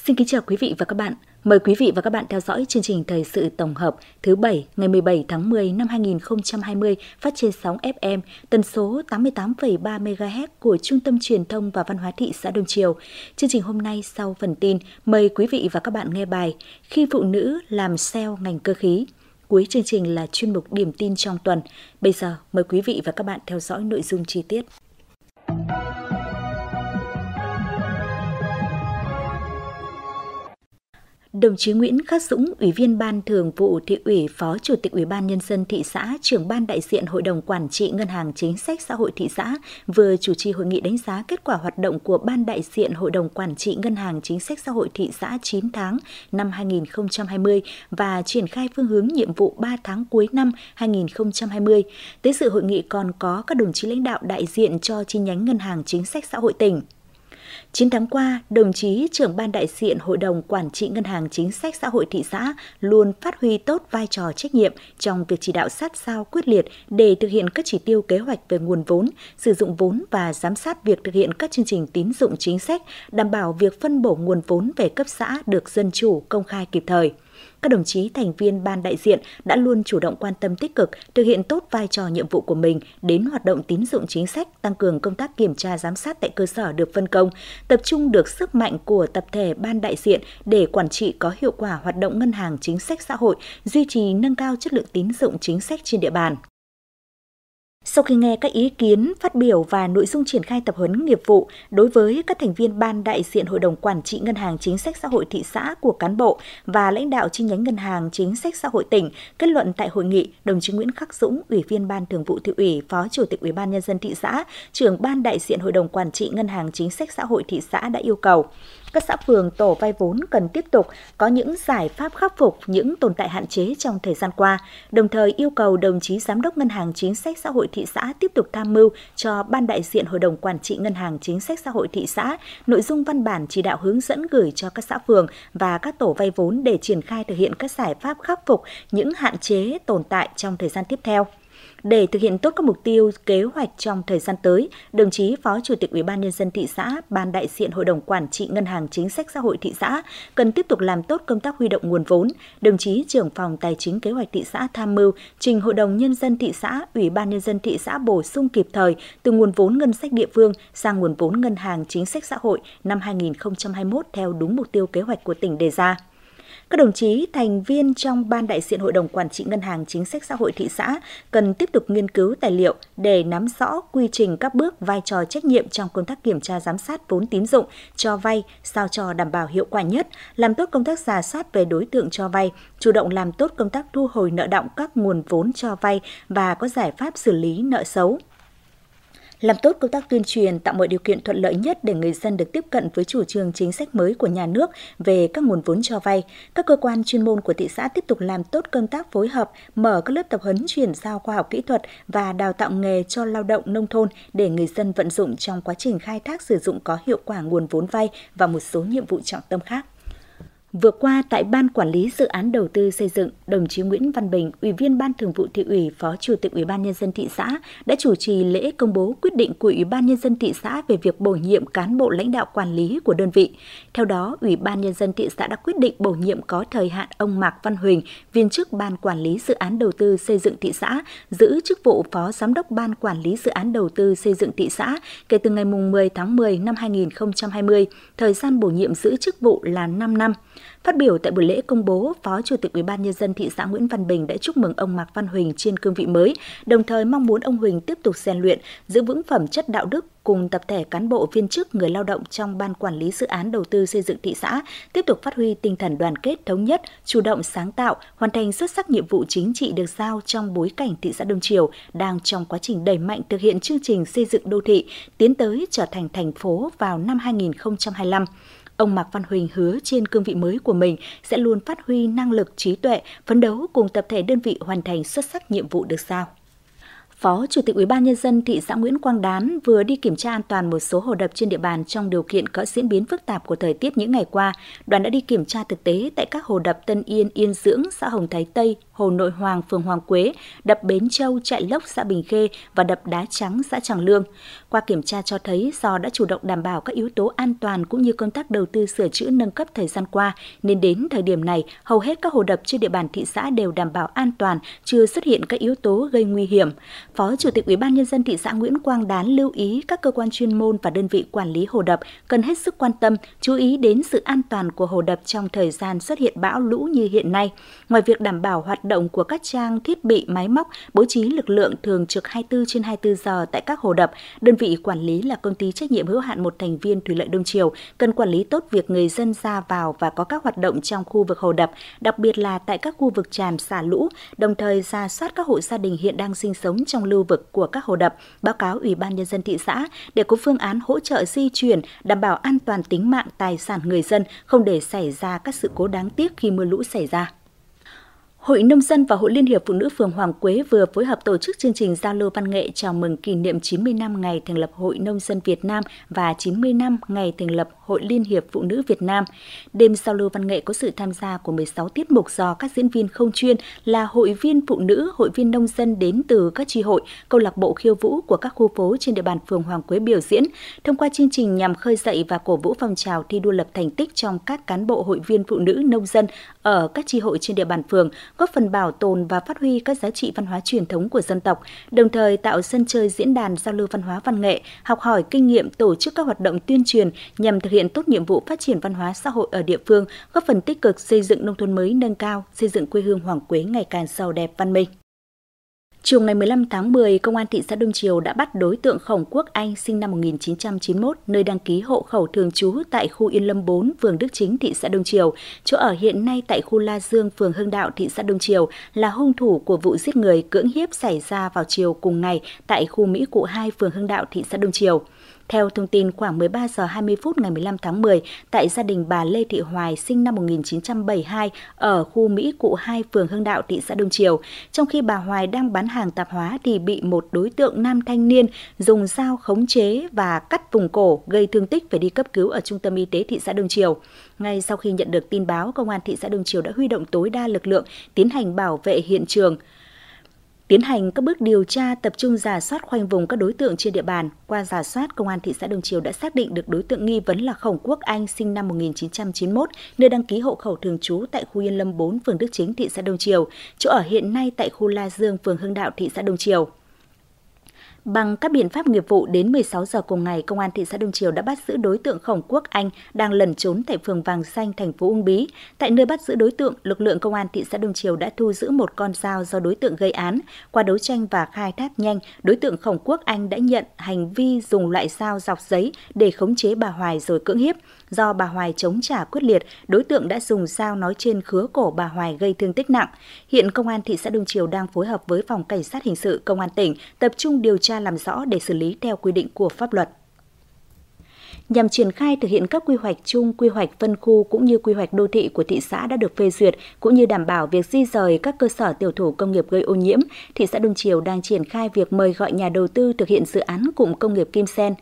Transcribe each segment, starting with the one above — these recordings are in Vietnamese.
Xin kính chào quý vị và các bạn. Mời quý vị và các bạn theo dõi chương trình thời sự tổng hợp thứ 7 ngày 17 tháng 10 năm 2020 phát trên sóng FM tần số 88,3 MHz của Trung tâm Truyền thông và Văn hóa thị xã Đông Triều. Chương trình hôm nay sau phần tin, mời quý vị và các bạn nghe bài Khi phụ nữ làm SEO ngành cơ khí. Cuối chương trình là chuyên mục điểm tin trong tuần. Bây giờ mời quý vị và các bạn theo dõi nội dung chi tiết. Đồng chí Nguyễn Khắc Dũng, Ủy viên Ban Thường vụ Thị ủy, Phó Chủ tịch Ủy ban Nhân dân thị xã, trưởng ban đại diện Hội đồng Quản trị Ngân hàng Chính sách Xã hội thị xã vừa chủ trì hội nghị đánh giá kết quả hoạt động của Ban đại diện Hội đồng Quản trị Ngân hàng Chính sách Xã hội thị xã 9 tháng năm 2020 và triển khai phương hướng nhiệm vụ 3 tháng cuối năm 2020. Tới dự hội nghị còn có các đồng chí lãnh đạo đại diện cho chi nhánh Ngân hàng Chính sách Xã hội tỉnh. 9 tháng qua, đồng chí trưởng ban đại diện Hội đồng Quản trị Ngân hàng Chính sách Xã hội thị xã luôn phát huy tốt vai trò trách nhiệm trong việc chỉ đạo sát sao quyết liệt để thực hiện các chỉ tiêu kế hoạch về nguồn vốn, sử dụng vốn và giám sát việc thực hiện các chương trình tín dụng chính sách, đảm bảo việc phân bổ nguồn vốn về cấp xã được dân chủ, công khai kịp thời. Các đồng chí thành viên ban đại diện đã luôn chủ động quan tâm tích cực, thực hiện tốt vai trò nhiệm vụ của mình đến hoạt động tín dụng chính sách, tăng cường công tác kiểm tra giám sát tại cơ sở được phân công, tập trung được sức mạnh của tập thể ban đại diện để quản trị có hiệu quả hoạt động ngân hàng chính sách xã hội, duy trì nâng cao chất lượng tín dụng chính sách trên địa bàn. Sau khi nghe các ý kiến, phát biểu và nội dung triển khai tập huấn nghiệp vụ đối với các thành viên ban đại diện Hội đồng Quản trị Ngân hàng Chính sách Xã hội thị xã của cán bộ và lãnh đạo chi nhánh Ngân hàng Chính sách Xã hội tỉnh, kết luận tại hội nghị, đồng chí Nguyễn Khắc Dũng, Ủy viên Ban Thường vụ Thị ủy, Phó Chủ tịch Ủy ban Nhân dân thị xã, trưởng ban đại diện Hội đồng Quản trị Ngân hàng Chính sách Xã hội thị xã đã yêu cầu các xã phường tổ vay vốn cần tiếp tục có những giải pháp khắc phục những tồn tại hạn chế trong thời gian qua, đồng thời yêu cầu đồng chí Giám đốc Ngân hàng Chính sách Xã hội thị xã tiếp tục tham mưu cho Ban đại diện Hội đồng Quản trị Ngân hàng Chính sách Xã hội thị xã nội dung văn bản chỉ đạo hướng dẫn gửi cho các xã phường và các tổ vay vốn để triển khai thực hiện các giải pháp khắc phục những hạn chế tồn tại trong thời gian tiếp theo. Để thực hiện tốt các mục tiêu kế hoạch trong thời gian tới, đồng chí Phó Chủ tịch Ủy ban Nhân dân thị xã, Ban đại diện Hội đồng Quản trị Ngân hàng Chính sách Xã hội thị xã cần tiếp tục làm tốt công tác huy động nguồn vốn. Đồng chí trưởng phòng Tài chính Kế hoạch thị xã tham mưu trình Hội đồng Nhân dân thị xã, Ủy ban Nhân dân thị xã bổ sung kịp thời từ nguồn vốn ngân sách địa phương sang nguồn vốn Ngân hàng Chính sách Xã hội năm 2021 theo đúng mục tiêu kế hoạch của tỉnh đề ra. Các đồng chí thành viên trong Ban đại diện Hội đồng Quản trị Ngân hàng Chính sách Xã hội thị xã cần tiếp tục nghiên cứu tài liệu để nắm rõ quy trình các bước, vai trò trách nhiệm trong công tác kiểm tra giám sát vốn tín dụng, cho vay sao cho đảm bảo hiệu quả nhất, làm tốt công tác rà soát về đối tượng cho vay, chủ động làm tốt công tác thu hồi nợ đọng các nguồn vốn cho vay và có giải pháp xử lý nợ xấu. Làm tốt công tác tuyên truyền, tạo mọi điều kiện thuận lợi nhất để người dân được tiếp cận với chủ trương chính sách mới của nhà nước về các nguồn vốn cho vay. Các cơ quan chuyên môn của thị xã tiếp tục làm tốt công tác phối hợp, mở các lớp tập huấn chuyển giao khoa học kỹ thuật và đào tạo nghề cho lao động nông thôn để người dân vận dụng trong quá trình khai thác sử dụng có hiệu quả nguồn vốn vay và một số nhiệm vụ trọng tâm khác. Vừa qua, tại Ban Quản lý Dự án Đầu tư Xây dựng, đồng chí Nguyễn Văn Bình, Ủy viên Ban Thường vụ Thị ủy, Phó Chủ tịch Ủy ban Nhân dân thị xã đã chủ trì lễ công bố quyết định của Ủy ban Nhân dân thị xã về việc bổ nhiệm cán bộ lãnh đạo quản lý của đơn vị. Theo đó, Ủy ban Nhân dân thị xã đã quyết định bổ nhiệm có thời hạn ông Mạc Văn Huỳnh, viên chức Ban Quản lý Dự án Đầu tư Xây dựng thị xã, giữ chức vụ Phó Giám đốc Ban Quản lý Dự án Đầu tư Xây dựng thị xã kể từ ngày 10 tháng 10 năm 2020, thời gian bổ nhiệm giữ chức vụ là 5 năm. Phát biểu tại buổi lễ công bố, Phó Chủ tịch Ủy ban Nhân dân thị xã Nguyễn Văn Bình đã chúc mừng ông Mạc Văn Huỳnh trên cương vị mới, đồng thời mong muốn ông Huỳnh tiếp tục rèn luyện, giữ vững phẩm chất đạo đức cùng tập thể cán bộ viên chức người lao động trong Ban Quản lý Dự án Đầu tư Xây dựng thị xã, tiếp tục phát huy tinh thần đoàn kết thống nhất, chủ động sáng tạo, hoàn thành xuất sắc nhiệm vụ chính trị được giao trong bối cảnh thị xã Đông Triều đang trong quá trình đẩy mạnh thực hiện chương trình xây dựng đô thị, tiến tới trở thành thành phố vào năm 2025. Ông Mạc Văn Huỳnh hứa trên cương vị mới của mình sẽ luôn phát huy năng lực, trí tuệ, phấn đấu cùng tập thể đơn vị hoàn thành xuất sắc nhiệm vụ được giao. Phó Chủ tịch Ủy ban Nhân dân thị xã Nguyễn Quang Đán vừa đi kiểm tra an toàn một số hồ đập trên địa bàn trong điều kiện có diễn biến phức tạp của thời tiết những ngày qua. Đoàn đã đi kiểm tra thực tế tại các hồ đập Tân Yên, Yên Dưỡng, xã Hồng Thái Tây, Hồ Nội Hoàng, phường Hoàng Quế, đập Bến Châu, Trại Lốc, xã Bình Khê và đập Đá Trắng, xã Tràng Lương. Qua kiểm tra cho thấy do đã chủ động đảm bảo các yếu tố an toàn cũng như công tác đầu tư sửa chữa nâng cấp thời gian qua, nên đến thời điểm này, hầu hết các hồ đập trên địa bàn thị xã đều đảm bảo an toàn, chưa xuất hiện các yếu tố gây nguy hiểm. Phó Chủ tịch Ủy ban Nhân dân thị xã Nguyễn Quang Đán lưu ý các cơ quan chuyên môn và đơn vị quản lý hồ đập cần hết sức quan tâm, chú ý đến sự an toàn của hồ đập trong thời gian xuất hiện bão lũ như hiện nay. Ngoài việc đảm bảo hoạt động của các trang thiết bị máy móc, bố trí lực lượng thường trực 24/24 giờ tại các hồ đập, đơn vị quản lý là công ty trách nhiệm hữu hạn một thành viên Thủy lợi Đông Triều cần quản lý tốt việc người dân ra vào và có các hoạt động trong khu vực hồ đập, đặc biệt là tại các khu vực tràn xả lũ, đồng thời rà soát các hộ gia đình hiện đang sinh sống trong lưu vực của các hồ đập, báo cáo Ủy ban Nhân dân thị xã để có phương án hỗ trợ di chuyển, đảm bảo an toàn tính mạng, tài sản người dân, không để xảy ra các sự cố đáng tiếc khi mưa lũ xảy ra. Hội Nông dân và Hội Liên hiệp Phụ nữ phường Hoàng Quế vừa phối hợp tổ chức chương trình giao lưu văn nghệ chào mừng kỷ niệm 90 năm ngày thành lập Hội Nông dân Việt Nam và 90 năm ngày thành lập Hội Liên hiệp Phụ nữ Việt Nam. Đêm giao lưu văn nghệ có sự tham gia của 16 tiết mục do các diễn viên không chuyên là hội viên phụ nữ, hội viên nông dân đến từ các chi hội, câu lạc bộ khiêu vũ của các khu phố trên địa bàn phường Hoàng Quế biểu diễn. Thông qua chương trình nhằm khơi dậy và cổ vũ phong trào thi đua lập thành tích trong các cán bộ hội viên phụ nữ nông dân ở các chi hội trên địa bàn phường, góp phần bảo tồn và phát huy các giá trị văn hóa truyền thống của dân tộc, đồng thời tạo sân chơi diễn đàn giao lưu văn hóa văn nghệ, học hỏi kinh nghiệm tổ chức các hoạt động tuyên truyền nhằm thực hiện tốt nhiệm vụ phát triển văn hóa xã hội ở địa phương, góp phần tích cực xây dựng nông thôn mới nâng cao, xây dựng quê hương Hoàng Quế ngày càng giàu đẹp văn minh. Chiều ngày 15 tháng 10, Công an thị xã Đông Triều đã bắt đối tượng Khổng Quốc Anh sinh năm 1991, nơi đăng ký hộ khẩu thường trú tại khu Yên Lâm 4, phường Đức Chính, thị xã Đông Triều, chỗ ở hiện nay tại khu La Dương, phường Hưng Đạo, thị xã Đông Triều, là hung thủ của vụ giết người cưỡng hiếp xảy ra vào chiều cùng ngày tại khu Mỹ Cụ 2, phường Hưng Đạo, thị xã Đông Triều. Theo thông tin, khoảng 13 giờ 20 phút ngày 15 tháng 10, tại gia đình bà Lê Thị Hoài sinh năm 1972 ở khu Mỹ Cụ 2, phường Hưng Đạo, thị xã Đông Triều. Trong khi bà Hoài đang bán hàng tạp hóa thì bị một đối tượng nam thanh niên dùng dao khống chế và cắt vùng cổ, gây thương tích phải đi cấp cứu ở trung tâm y tế thị xã Đông Triều. Ngay sau khi nhận được tin báo, Công an thị xã Đông Triều đã huy động tối đa lực lượng tiến hành bảo vệ hiện trường, tiến hành các bước điều tra, tập trung rà soát khoanh vùng các đối tượng trên địa bàn. Qua rà soát, Công an thị xã Đông Triều đã xác định được đối tượng nghi vấn là Khổng Quốc Anh sinh năm 1991, nơi đăng ký hộ khẩu thường trú tại khu Yên Lâm 4, phường Đức Chính, thị xã Đông Triều, chỗ ở hiện nay tại khu La Dương, phường Hưng Đạo, thị xã Đông Triều. Bằng các biện pháp nghiệp vụ, đến 16 giờ cùng ngày, Công an thị xã Đông Triều đã bắt giữ đối tượng Khổng Quốc Anh đang lẩn trốn tại phường Vàng Xanh, thành phố Uông Bí. Tại nơi bắt giữ đối tượng, lực lượng Công an thị xã Đông Triều đã thu giữ một con dao do đối tượng gây án. Qua đấu tranh và khai thác nhanh, đối tượng Khổng Quốc Anh đã nhận hành vi dùng loại dao dọc giấy để khống chế bà Hoài rồi cưỡng hiếp. Do bà Hoài chống trả quyết liệt, đối tượng đã dùng dao nói trên khứa cổ bà Hoài gây thương tích nặng. Hiện Công an thị xã Đông Triều đang phối hợp với Phòng Cảnh sát Hình sự Công an tỉnh tập trung điều tra làm rõ để xử lý theo quy định của pháp luật. Nhằm triển khai thực hiện các quy hoạch chung, quy hoạch phân khu cũng như quy hoạch đô thị của thị xã đã được phê duyệt, cũng như đảm bảo việc di rời các cơ sở tiểu thủ công nghiệp gây ô nhiễm, thị xã Đông Triều đang triển khai việc mời gọi nhà đầu tư thực hiện dự án cụm công nghiệp Kim Sen.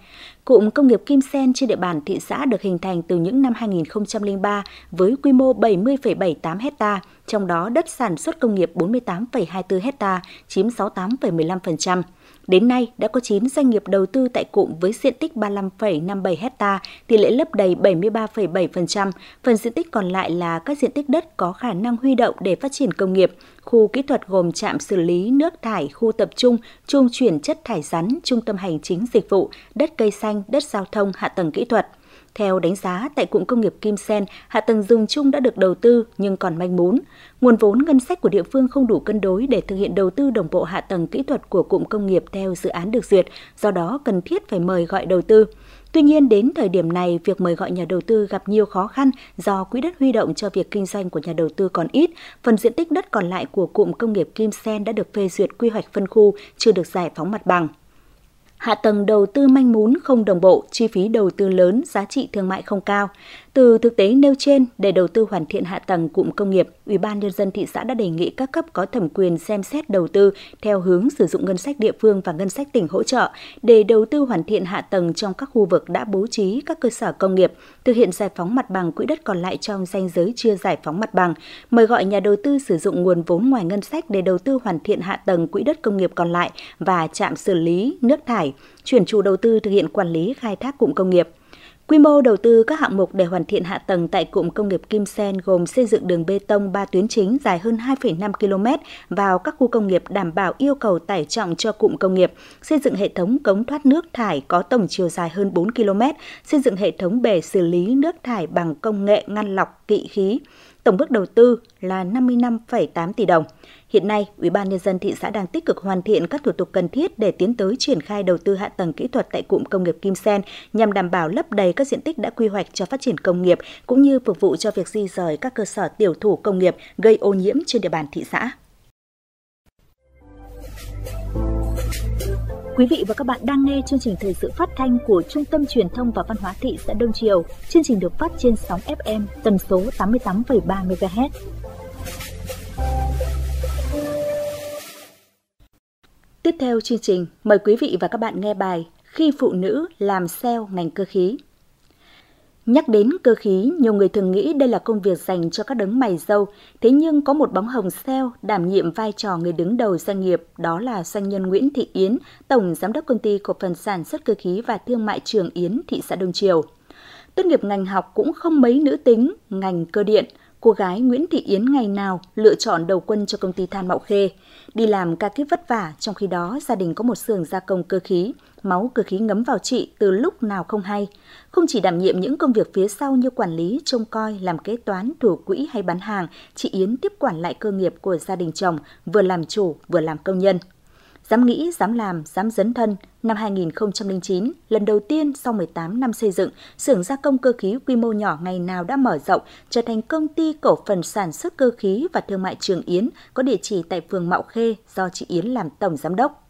Cụm công nghiệp Kim Sen trên địa bàn thị xã được hình thành từ những năm 2003 với quy mô 70,78 ha, trong đó đất sản xuất công nghiệp 48,24 ha, chiếm 68,15%. Đến nay, đã có 9 doanh nghiệp đầu tư tại cụm với diện tích 35,57 ha, tỷ lệ lấp đầy 73,7%. Phần diện tích còn lại là các diện tích đất có khả năng huy động để phát triển công nghiệp. Khu kỹ thuật gồm trạm xử lý nước thải, khu tập trung, trung chuyển chất thải rắn, trung tâm hành chính dịch vụ, đất cây xanh, đất giao thông, hạ tầng kỹ thuật. Theo đánh giá, tại cụm công nghiệp Kim Sen, hạ tầng dùng chung đã được đầu tư nhưng còn manh mún. Nguồn vốn ngân sách của địa phương không đủ cân đối để thực hiện đầu tư đồng bộ hạ tầng kỹ thuật của cụm công nghiệp theo dự án được duyệt, do đó cần thiết phải mời gọi đầu tư. Tuy nhiên, đến thời điểm này, việc mời gọi nhà đầu tư gặp nhiều khó khăn do quỹ đất huy động cho việc kinh doanh của nhà đầu tư còn ít. Phần diện tích đất còn lại của cụm công nghiệp Kim Sen đã được phê duyệt quy hoạch phân khu, chưa được giải phóng mặt bằng. Hạ tầng đầu tư manh mún không đồng bộ, chi phí đầu tư lớn, giá trị thương mại không cao. Từ thực tế nêu trên, để đầu tư hoàn thiện hạ tầng cụm công nghiệp, Ủy ban Nhân dân thị xã đã đề nghị các cấp có thẩm quyền xem xét đầu tư theo hướng sử dụng ngân sách địa phương và ngân sách tỉnh hỗ trợ để đầu tư hoàn thiện hạ tầng trong các khu vực đã bố trí các cơ sở công nghiệp, thực hiện giải phóng mặt bằng quỹ đất còn lại trong ranh giới chưa giải phóng mặt bằng, mời gọi nhà đầu tư sử dụng nguồn vốn ngoài ngân sách để đầu tư hoàn thiện hạ tầng quỹ đất công nghiệp còn lại và trạm xử lý nước thải, chuyển chủ đầu tư thực hiện quản lý khai thác cụm công nghiệp. Quy mô đầu tư các hạng mục để hoàn thiện hạ tầng tại cụm công nghiệp Kim Sen gồm xây dựng đường bê tông 3 tuyến chính dài hơn 2,5 km vào các khu công nghiệp đảm bảo yêu cầu tải trọng cho cụm công nghiệp, xây dựng hệ thống cống thoát nước thải có tổng chiều dài hơn 4 km, xây dựng hệ thống bể xử lý nước thải bằng công nghệ ngăn lọc kỵ khí. Tổng mức đầu tư là 55,8 tỷ đồng. Hiện nay, Ủy ban Nhân dân thị xã đang tích cực hoàn thiện các thủ tục cần thiết để tiến tới triển khai đầu tư hạ tầng kỹ thuật tại cụm công nghiệp Kim Sen nhằm đảm bảo lấp đầy các diện tích đã quy hoạch cho phát triển công nghiệp cũng như phục vụ cho việc di rời các cơ sở tiểu thủ công nghiệp gây ô nhiễm trên địa bàn thị xã. Quý vị và các bạn đang nghe chương trình thời sự phát thanh của Trung tâm Truyền thông và Văn hóa thị xã Đông Triều. Chương trình được phát trên sóng FM tần số 88,3 MHz. Tiếp theo chương trình, mời quý vị và các bạn nghe bài Khi phụ nữ làm sale ngành cơ khí. Nhắc đến cơ khí, nhiều người thường nghĩ đây là công việc dành cho các đấng mày râu, thế nhưng có một bóng hồng sale đảm nhiệm vai trò người đứng đầu doanh nghiệp, đó là doanh nhân Nguyễn Thị Yến, Tổng Giám đốc Công ty Cổ phần Sản xuất Cơ khí và Thương mại Trường Yến, thị xã Đông Triều. Tốt nghiệp ngành học cũng không mấy nữ tính, ngành cơ điện, cô gái Nguyễn Thị Yến ngày nào lựa chọn đầu quân cho công ty than Mạo Khê. Đi làm ca kíp vất vả, trong khi đó gia đình có một xưởng gia công cơ khí. Máu cơ khí ngấm vào chị từ lúc nào không hay. Không chỉ đảm nhiệm những công việc phía sau như quản lý, trông coi, làm kế toán, thủ quỹ hay bán hàng, chị Yến tiếp quản lại cơ nghiệp của gia đình chồng, vừa làm chủ, vừa làm công nhân. Dám nghĩ, dám làm, dám dấn thân, năm 2009, lần đầu tiên sau 18 năm xây dựng, xưởng gia công cơ khí quy mô nhỏ ngày nào đã mở rộng, trở thành công ty cổ phần sản xuất cơ khí và thương mại Trường Yến, có địa chỉ tại phường Mạo Khê do chị Yến làm tổng giám đốc.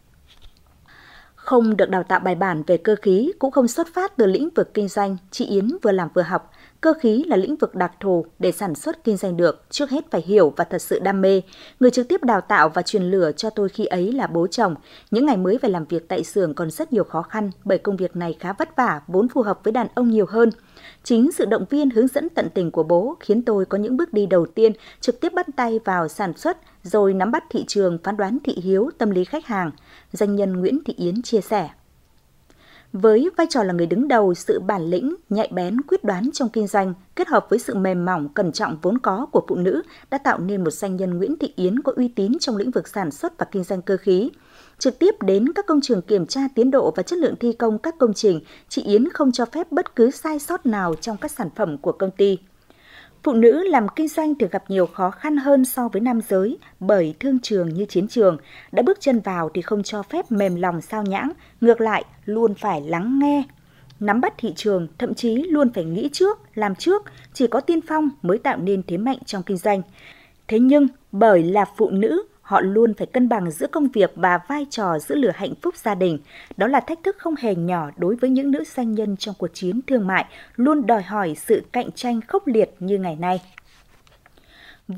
Không được đào tạo bài bản về cơ khí, cũng không xuất phát từ lĩnh vực kinh doanh, chị Yến vừa làm vừa học. Cơ khí là lĩnh vực đặc thù, để sản xuất kinh doanh được, trước hết phải hiểu và thật sự đam mê. Người trực tiếp đào tạo và truyền lửa cho tôi khi ấy là bố chồng. Những ngày mới phải làm việc tại xưởng còn rất nhiều khó khăn, bởi công việc này khá vất vả, vốn phù hợp với đàn ông nhiều hơn. Chính sự động viên hướng dẫn tận tình của bố khiến tôi có những bước đi đầu tiên, trực tiếp bắt tay vào sản xuất, rồi nắm bắt thị trường, phán đoán thị hiếu, tâm lý khách hàng. Doanh nhân Nguyễn Thị Yến chia sẻ. Với vai trò là người đứng đầu, sự bản lĩnh, nhạy bén, quyết đoán trong kinh doanh, kết hợp với sự mềm mỏng, cẩn trọng vốn có của phụ nữ đã tạo nên một doanh nhân Nguyễn Thị Yến có uy tín trong lĩnh vực sản xuất và kinh doanh cơ khí. Trực tiếp đến các công trường kiểm tra tiến độ và chất lượng thi công các công trình, chị Yến không cho phép bất cứ sai sót nào trong các sản phẩm của công ty. Phụ nữ làm kinh doanh thường gặp nhiều khó khăn hơn so với nam giới bởi thương trường như chiến trường. Đã bước chân vào thì không cho phép mềm lòng sao nhãng, ngược lại luôn phải lắng nghe. Nắm bắt thị trường, thậm chí luôn phải nghĩ trước, làm trước, chỉ có tiên phong mới tạo nên thế mạnh trong kinh doanh. Thế nhưng bởi là phụ nữ, họ luôn phải cân bằng giữa công việc và vai trò giữ lửa hạnh phúc gia đình. Đó là thách thức không hề nhỏ đối với những nữ doanh nhân trong cuộc chiến thương mại, luôn đòi hỏi sự cạnh tranh khốc liệt như ngày nay.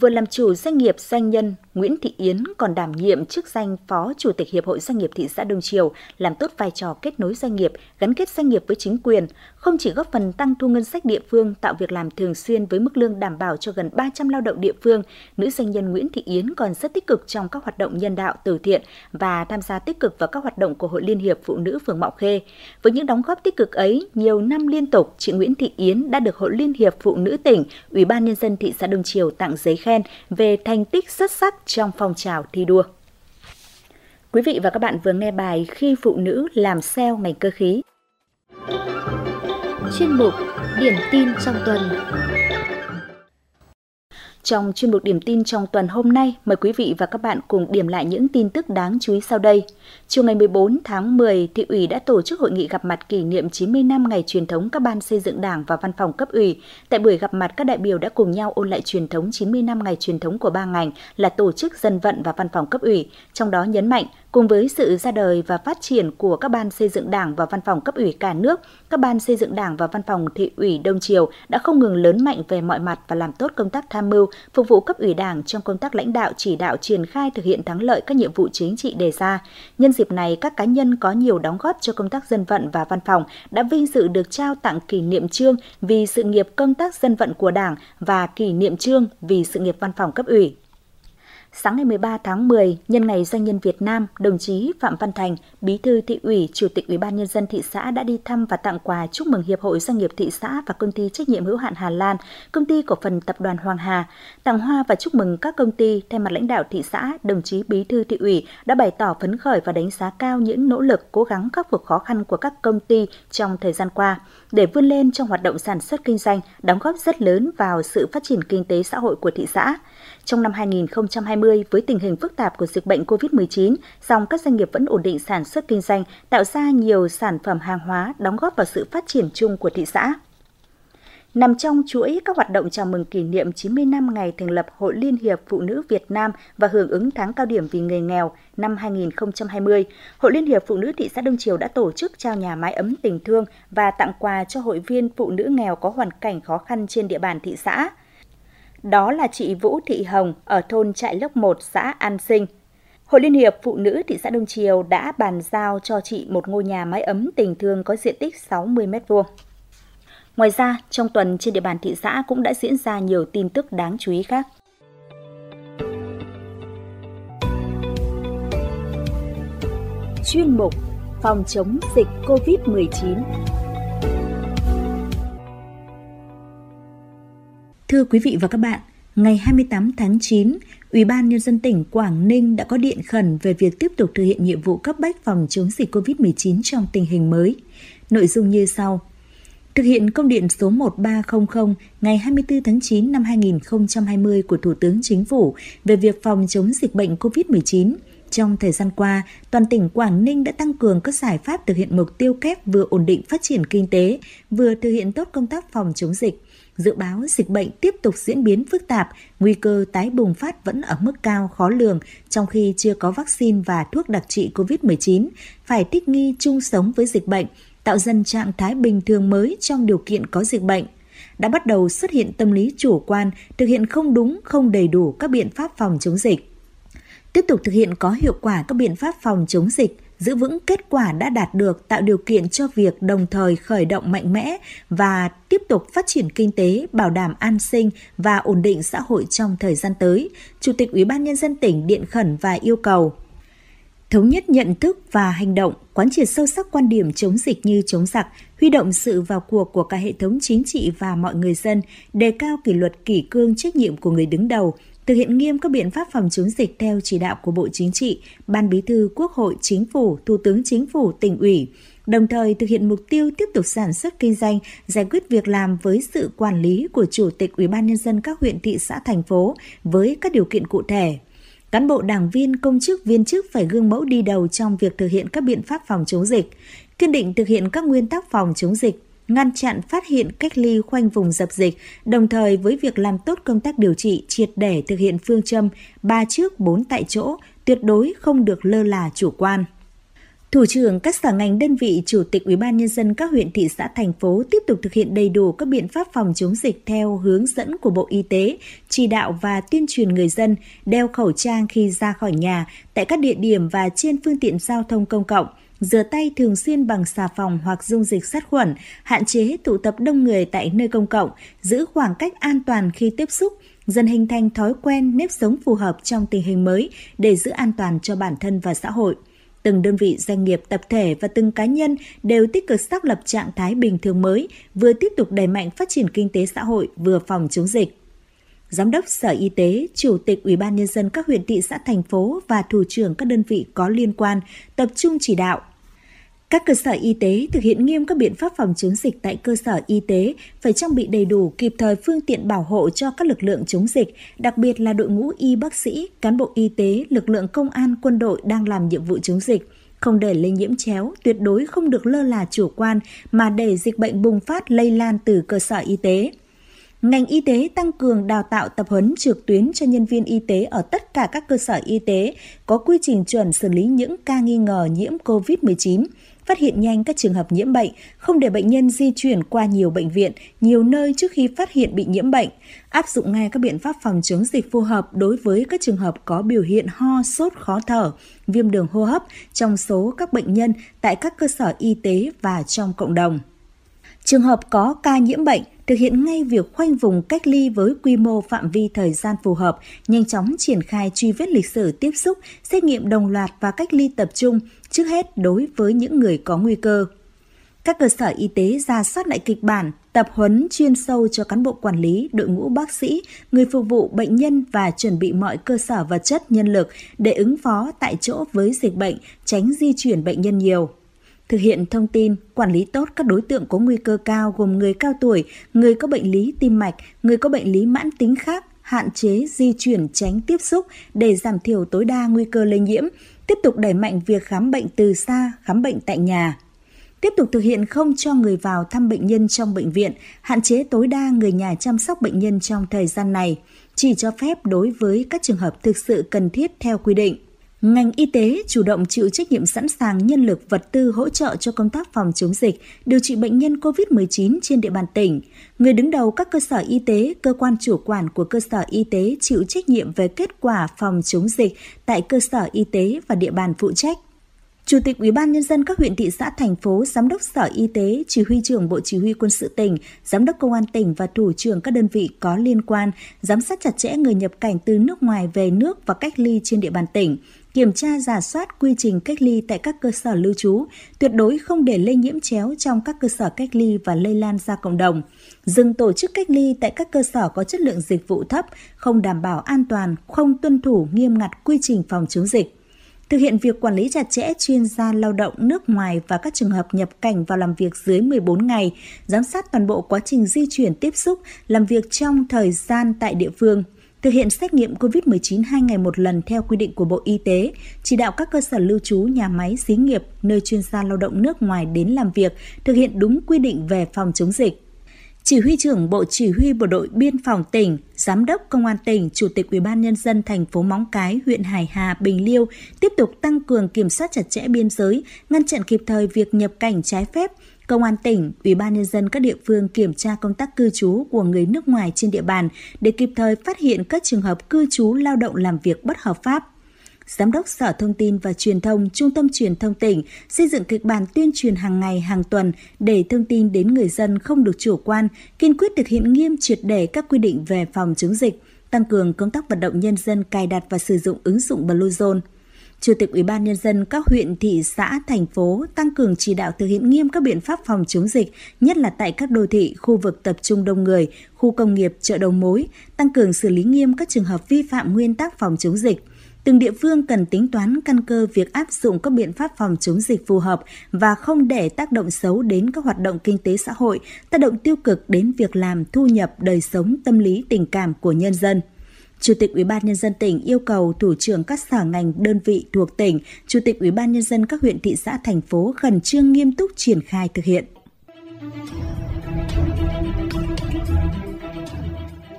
Vừa làm chủ doanh nghiệp doanh nhân, Nguyễn Thị Yến còn đảm nhiệm chức danh Phó Chủ tịch Hiệp hội Doanh nghiệp thị xã Đông Triều, làm tốt vai trò kết nối doanh nghiệp, gắn kết doanh nghiệp với chính quyền, không chỉ góp phần tăng thu ngân sách địa phương, tạo việc làm thường xuyên với mức lương đảm bảo cho gần 300 lao động địa phương, nữ doanh nhân Nguyễn Thị Yến còn rất tích cực trong các hoạt động nhân đạo từ thiện và tham gia tích cực vào các hoạt động của Hội Liên hiệp Phụ nữ phường Mạo Khê. Với những đóng góp tích cực ấy, nhiều năm liên tục, chị Nguyễn Thị Yến đã được Hội Liên hiệp Phụ nữ tỉnh, Ủy ban Nhân dân thị xã Đông Triều tặng giấy khen về thành tích xuất sắc trong phong trào thi đua. Quý vị và các bạn vừa nghe bài Khi phụ nữ làm sale ngành cơ khí. Chuyên mục Điểm tin trong tuần. Trong chuyên mục Điểm tin trong tuần hôm nay, mời quý vị và các bạn cùng điểm lại những tin tức đáng chú ý sau đây. Chiều ngày 14 tháng 10, Thị ủy đã tổ chức hội nghị gặp mặt kỷ niệm 90 năm ngày truyền thống các ban xây dựng Đảng và Văn phòng cấp ủy. Tại buổi gặp mặt, các đại biểu đã cùng nhau ôn lại truyền thống 90 năm ngày truyền thống của ba ngành là tổ chức, dân vận và văn phòng cấp ủy. Trong đó nhấn mạnh, Cùng với sự ra đời và phát triển của các ban xây dựng Đảng và văn phòng cấp ủy cả nước, các ban xây dựng Đảng và văn phòng thị ủy Đông Triều đã không ngừng lớn mạnh về mọi mặt và làm tốt công tác tham mưu, phục vụ cấp ủy Đảng trong công tác lãnh đạo chỉ đạo triển khai thực hiện thắng lợi các nhiệm vụ chính trị đề ra. Nhân dịp này, các cá nhân có nhiều đóng góp cho công tác dân vận và văn phòng đã vinh dự được trao tặng kỷ niệm chương vì sự nghiệp công tác dân vận của Đảng và kỷ niệm chương vì sự nghiệp văn phòng cấp ủy. Sáng ngày 13 tháng 10, nhân ngày Doanh nhân Việt Nam, đồng chí Phạm Văn Thành, Bí thư Thị ủy, Chủ tịch Ủy ban Nhân dân thị xã đã đi thăm và tặng quà chúc mừng Hiệp hội Doanh nghiệp thị xã và Công ty Trách nhiệm hữu hạn Hà Lan, Công ty Cổ phần Tập đoàn Hoàng Hà. Tặng hoa và chúc mừng các công ty, thay mặt lãnh đạo thị xã, đồng chí Bí thư Thị ủy đã bày tỏ phấn khởi và đánh giá cao những nỗ lực, cố gắng khắc phục khó khăn của các công ty trong thời gian qua để vươn lên trong hoạt động sản xuất kinh doanh, đóng góp rất lớn vào sự phát triển kinh tế xã hội của thị xã. Trong năm 2020, với tình hình phức tạp của dịch bệnh COVID-19, song các doanh nghiệp vẫn ổn định sản xuất kinh doanh, tạo ra nhiều sản phẩm hàng hóa, đóng góp vào sự phát triển chung của thị xã. Nằm trong chuỗi các hoạt động chào mừng kỷ niệm 90 năm ngày thành lập Hội Liên hiệp Phụ nữ Việt Nam và hưởng ứng tháng cao điểm vì người nghèo năm 2020, Hội Liên hiệp Phụ nữ thị xã Đông Triều đã tổ chức trao nhà mái ấm tình thương và tặng quà cho hội viên phụ nữ nghèo có hoàn cảnh khó khăn trên địa bàn thị xã. Đó là chị Vũ Thị Hồng ở thôn Trại Lốc 1, xã An Sinh. Hội Liên hiệp Phụ nữ thị xã Đông Triều đã bàn giao cho chị một ngôi nhà mái ấm tình thương có diện tích 60 m². Ngoài ra, trong tuần trên địa bàn thị xã cũng đã diễn ra nhiều tin tức đáng chú ý khác. Chuyên mục Phòng chống dịch COVID-19. Thưa quý vị và các bạn, ngày 28 tháng 9, Ủy ban Nhân dân tỉnh Quảng Ninh đã có điện khẩn về việc tiếp tục thực hiện nhiệm vụ cấp bách phòng chống dịch COVID-19 trong tình hình mới. Nội dung như sau. Thực hiện công điện số 1300 ngày 24 tháng 9 năm 2020 của Thủ tướng Chính phủ về việc phòng chống dịch bệnh COVID-19. Trong thời gian qua, toàn tỉnh Quảng Ninh đã tăng cường các giải pháp thực hiện mục tiêu kép vừa ổn định phát triển kinh tế, vừa thực hiện tốt công tác phòng chống dịch. Dự báo dịch bệnh tiếp tục diễn biến phức tạp, nguy cơ tái bùng phát vẫn ở mức cao khó lường, trong khi chưa có vaccine và thuốc đặc trị COVID-19, phải thích nghi chung sống với dịch bệnh, tạo dần trạng thái bình thường mới trong điều kiện có dịch bệnh. Đã bắt đầu xuất hiện tâm lý chủ quan, thực hiện không đúng, không đầy đủ các biện pháp phòng chống dịch. Tiếp tục thực hiện có hiệu quả các biện pháp phòng chống dịch, giữ vững kết quả đã đạt được, tạo điều kiện cho việc đồng thời khởi động mạnh mẽ và tiếp tục phát triển kinh tế, bảo đảm an sinh và ổn định xã hội trong thời gian tới. Chủ tịch Ủy ban Nhân dân tỉnh điện khẩn và yêu cầu thống nhất nhận thức và hành động, quán triệt sâu sắc quan điểm chống dịch như chống giặc, huy động sự vào cuộc của cả hệ thống chính trị và mọi người dân, đề cao kỷ luật kỷ cương trách nhiệm của người đứng đầu, thực hiện nghiêm các biện pháp phòng chống dịch theo chỉ đạo của Bộ Chính trị, Ban Bí thư Quốc hội, Chính phủ, Thủ tướng Chính phủ, Tỉnh ủy, đồng thời thực hiện mục tiêu tiếp tục sản xuất kinh doanh, giải quyết việc làm với sự quản lý của Chủ tịch Ủy ban Nhân dân các huyện, thị xã, thành phố với các điều kiện cụ thể. Cán bộ đảng viên, công chức, viên chức phải gương mẫu đi đầu trong việc thực hiện các biện pháp phòng chống dịch, kiên định thực hiện các nguyên tắc phòng chống dịch, ngăn chặn, phát hiện, cách ly, khoanh vùng dập dịch, đồng thời với việc làm tốt công tác điều trị, triệt để thực hiện phương châm 3 trước 4 tại chỗ, tuyệt đối không được lơ là chủ quan. Thủ trưởng các sở ngành đơn vị, Chủ tịch Ủy ban Nhân dân các huyện, thị xã, thành phố tiếp tục thực hiện đầy đủ các biện pháp phòng chống dịch theo hướng dẫn của Bộ Y tế, chỉ đạo và tuyên truyền người dân đeo khẩu trang khi ra khỏi nhà tại các địa điểm và trên phương tiện giao thông công cộng, rửa tay thường xuyên bằng xà phòng hoặc dung dịch sát khuẩn, hạn chế tụ tập đông người tại nơi công cộng, giữ khoảng cách an toàn khi tiếp xúc, dần hình thành thói quen nếp sống phù hợp trong tình hình mới để giữ an toàn cho bản thân và xã hội. Từng đơn vị, doanh nghiệp, tập thể và từng cá nhân đều tích cực xác lập trạng thái bình thường mới, vừa tiếp tục đẩy mạnh phát triển kinh tế xã hội, vừa phòng chống dịch. Giám đốc Sở Y tế, Chủ tịch Ủy ban Nhân dân các huyện, thị xã, thành phố và thủ trưởng các đơn vị có liên quan tập trung chỉ đạo các cơ sở y tế thực hiện nghiêm các biện pháp phòng chống dịch tại cơ sở y tế, phải trang bị đầy đủ kịp thời phương tiện bảo hộ cho các lực lượng chống dịch, đặc biệt là đội ngũ y bác sĩ, cán bộ y tế, lực lượng công an, quân đội đang làm nhiệm vụ chống dịch. Không để lây nhiễm chéo, tuyệt đối không được lơ là chủ quan mà để dịch bệnh bùng phát lây lan từ cơ sở y tế. Ngành y tế tăng cường đào tạo tập huấn trực tuyến cho nhân viên y tế ở tất cả các cơ sở y tế, có quy trình chuẩn xử lý những ca nghi ngờ nhiễm COVID-19, phát hiện nhanh các trường hợp nhiễm bệnh, không để bệnh nhân di chuyển qua nhiều bệnh viện, nhiều nơi trước khi phát hiện bị nhiễm bệnh, áp dụng ngay các biện pháp phòng chống dịch phù hợp đối với các trường hợp có biểu hiện ho, sốt, khó thở, viêm đường hô hấp trong số các bệnh nhân tại các cơ sở y tế và trong cộng đồng. Trường hợp có ca nhiễm bệnh, thực hiện ngay việc khoanh vùng cách ly với quy mô phạm vi thời gian phù hợp, nhanh chóng triển khai truy vết lịch sử tiếp xúc, xét nghiệm đồng loạt và cách ly tập trung, trước hết đối với những người có nguy cơ. Các cơ sở y tế rà soát lại kịch bản, tập huấn chuyên sâu cho cán bộ quản lý, đội ngũ bác sĩ, người phục vụ bệnh nhân và chuẩn bị mọi cơ sở vật chất, nhân lực để ứng phó tại chỗ với dịch bệnh, tránh di chuyển bệnh nhân nhiều. Thực hiện thông tin, quản lý tốt các đối tượng có nguy cơ cao gồm người cao tuổi, người có bệnh lý tim mạch, người có bệnh lý mãn tính khác, hạn chế di chuyển tránh tiếp xúc để giảm thiểu tối đa nguy cơ lây nhiễm, tiếp tục đẩy mạnh việc khám bệnh từ xa, khám bệnh tại nhà. Tiếp tục thực hiện không cho người vào thăm bệnh nhân trong bệnh viện, hạn chế tối đa người nhà chăm sóc bệnh nhân trong thời gian này, chỉ cho phép đối với các trường hợp thực sự cần thiết theo quy định. Ngành y tế chủ động chịu trách nhiệm sẵn sàng nhân lực vật tư hỗ trợ cho công tác phòng chống dịch, điều trị bệnh nhân COVID-19 trên địa bàn tỉnh. Người đứng đầu các cơ sở y tế, cơ quan chủ quản của cơ sở y tế chịu trách nhiệm về kết quả phòng chống dịch tại cơ sở y tế và địa bàn phụ trách. Chủ tịch Ủy ban Nhân dân các huyện, thị xã, thành phố, Giám đốc Sở Y tế, Chỉ huy trưởng Bộ Chỉ huy Quân sự tỉnh, Giám đốc Công an tỉnh và thủ trưởng các đơn vị có liên quan, giám sát chặt chẽ người nhập cảnh từ nước ngoài về nước và cách ly trên địa bàn tỉnh, kiểm tra rà soát quy trình cách ly tại các cơ sở lưu trú, tuyệt đối không để lây nhiễm chéo trong các cơ sở cách ly và lây lan ra cộng đồng, dừng tổ chức cách ly tại các cơ sở có chất lượng dịch vụ thấp, không đảm bảo an toàn, không tuân thủ nghiêm ngặt quy trình phòng chống dịch. Thực hiện việc quản lý chặt chẽ chuyên gia lao động nước ngoài và các trường hợp nhập cảnh vào làm việc dưới 14 ngày, giám sát toàn bộ quá trình di chuyển tiếp xúc, làm việc trong thời gian tại địa phương. Thực hiện xét nghiệm COVID-19 2 ngày một lần theo quy định của Bộ Y tế, chỉ đạo các cơ sở lưu trú, nhà máy, xí nghiệp, nơi chuyên gia lao động nước ngoài đến làm việc, thực hiện đúng quy định về phòng chống dịch. Chỉ huy trưởng Bộ Chỉ huy Bộ đội Biên phòng tỉnh, Giám đốc Công an tỉnh, Chủ tịch Ủy ban Nhân dân thành phố Móng Cái, huyện Hải Hà, Bình Liêu tiếp tục tăng cường kiểm soát chặt chẽ biên giới, ngăn chặn kịp thời việc nhập cảnh trái phép. Công an tỉnh, Ủy ban Nhân dân các địa phương kiểm tra công tác cư trú của người nước ngoài trên địa bàn để kịp thời phát hiện các trường hợp cư trú lao động làm việc bất hợp pháp. Giám đốc Sở Thông tin và Truyền thông, Trung tâm Truyền thông tỉnh xây dựng kịch bản tuyên truyền hàng ngày, hàng tuần để thông tin đến người dân không được chủ quan, kiên quyết thực hiện nghiêm triệt để các quy định về phòng chống dịch, tăng cường công tác vận động nhân dân cài đặt và sử dụng ứng dụng Bluezone. Chủ tịch Ủy ban Nhân dân các huyện, thị xã, thành phố tăng cường chỉ đạo thực hiện nghiêm các biện pháp phòng chống dịch, nhất là tại các đô thị, khu vực tập trung đông người, khu công nghiệp, chợ đầu mối, tăng cường xử lý nghiêm các trường hợp vi phạm nguyên tắc phòng chống dịch. Từng địa phương cần tính toán căn cơ việc áp dụng các biện pháp phòng chống dịch phù hợp và không để tác động xấu đến các hoạt động kinh tế xã hội, tác động tiêu cực đến việc làm, thu nhập, đời sống, tâm lý, tình cảm của nhân dân. Chủ tịch Ủy ban Nhân dân tỉnh yêu cầu thủ trưởng các sở ngành đơn vị thuộc tỉnh, Chủ tịch Ủy ban Nhân dân các huyện, thị xã, thành phố khẩn trương nghiêm túc triển khai thực hiện.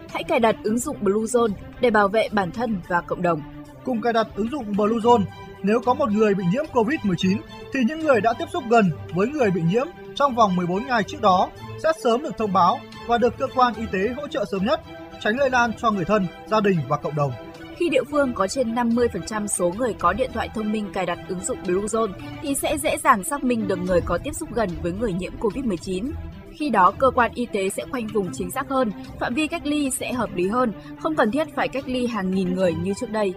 Hãy cài đặt ứng dụng Bluezone để bảo vệ bản thân và cộng đồng. Cùng cài đặt ứng dụng Bluezone, nếu có một người bị nhiễm COVID-19 thì những người đã tiếp xúc gần với người bị nhiễm trong vòng 14 ngày trước đó sẽ sớm được thông báo và được cơ quan y tế hỗ trợ sớm nhất, tránh lây lan cho người thân, gia đình và cộng đồng. Khi địa phương có trên 50% số người có điện thoại thông minh cài đặt ứng dụng Bluezone thì sẽ dễ dàng xác minh được người có tiếp xúc gần với người nhiễm COVID-19. Khi đó, cơ quan y tế sẽ khoanh vùng chính xác hơn, phạm vi cách ly sẽ hợp lý hơn, không cần thiết phải cách ly hàng nghìn người như trước đây.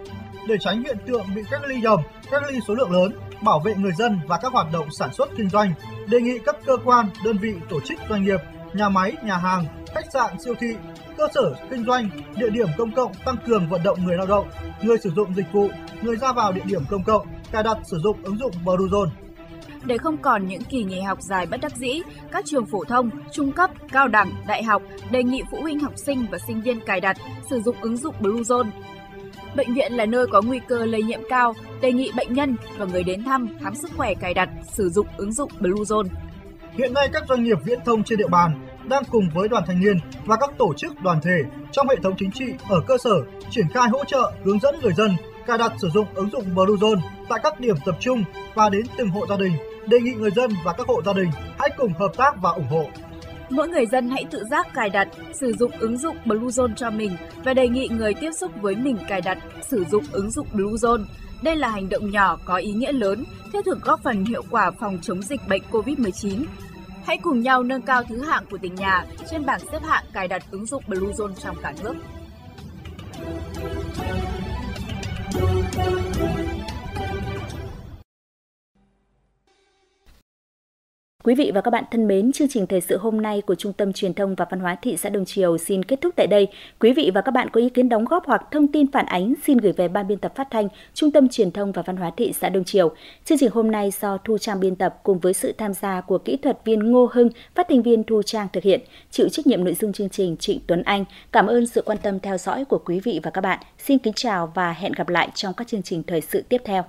Để tránh hiện tượng bị cách ly nhầm, cách ly số lượng lớn, bảo vệ người dân và các hoạt động sản xuất kinh doanh, đề nghị các cơ quan, đơn vị, tổ chức doanh nghiệp, nhà máy, nhà hàng, khách sạn, siêu thị, cơ sở kinh doanh, địa điểm công cộng tăng cường vận động người lao động, người sử dụng dịch vụ, người ra vào địa điểm công cộng cài đặt sử dụng ứng dụng Bluezone. Để không còn những kỳ nghỉ học dài bất đắc dĩ, các trường phổ thông, trung cấp, cao đẳng, đại học đề nghị phụ huynh học sinh và sinh viên cài đặt, sử dụng ứng dụng Bluezone. Bệnh viện là nơi có nguy cơ lây nhiễm cao, đề nghị bệnh nhân và người đến thăm khám sức khỏe cài đặt, sử dụng ứng dụng Bluezone. Hiện nay các doanh nghiệp viễn thông trên địa bàn đang cùng với đoàn thanh niên và các tổ chức đoàn thể trong hệ thống chính trị ở cơ sở triển khai hỗ trợ, hướng dẫn người dân cài đặt sử dụng ứng dụng Bluezone tại các điểm tập trung và đến từng hộ gia đình. Đề nghị người dân và các hộ gia đình hãy cùng hợp tác và ủng hộ. Mỗi người dân hãy tự giác cài đặt, sử dụng ứng dụng Bluezone cho mình và đề nghị người tiếp xúc với mình cài đặt, sử dụng ứng dụng Bluezone. Đây là hành động nhỏ có ý nghĩa lớn, thiết thực góp phần hiệu quả phòng chống dịch bệnh COVID-19. Hãy cùng nhau nâng cao thứ hạng của tỉnh nhà trên bảng xếp hạng cài đặt ứng dụng Bluezone trong cả nước. Quý vị và các bạn thân mến, chương trình thời sự hôm nay của Trung tâm Truyền thông và Văn hóa thị xã Đông Triều xin kết thúc tại đây. Quý vị và các bạn có ý kiến đóng góp hoặc thông tin phản ánh xin gửi về Ban biên tập phát thanh Trung tâm Truyền thông và Văn hóa thị xã Đông Triều. Chương trình hôm nay do Thu Trang biên tập cùng với sự tham gia của kỹ thuật viên Ngô Hưng, phát thanh viên Thu Trang thực hiện, chịu trách nhiệm nội dung chương trình Trịnh Tuấn Anh. Cảm ơn sự quan tâm theo dõi của quý vị và các bạn. Xin kính chào và hẹn gặp lại trong các chương trình thời sự tiếp theo.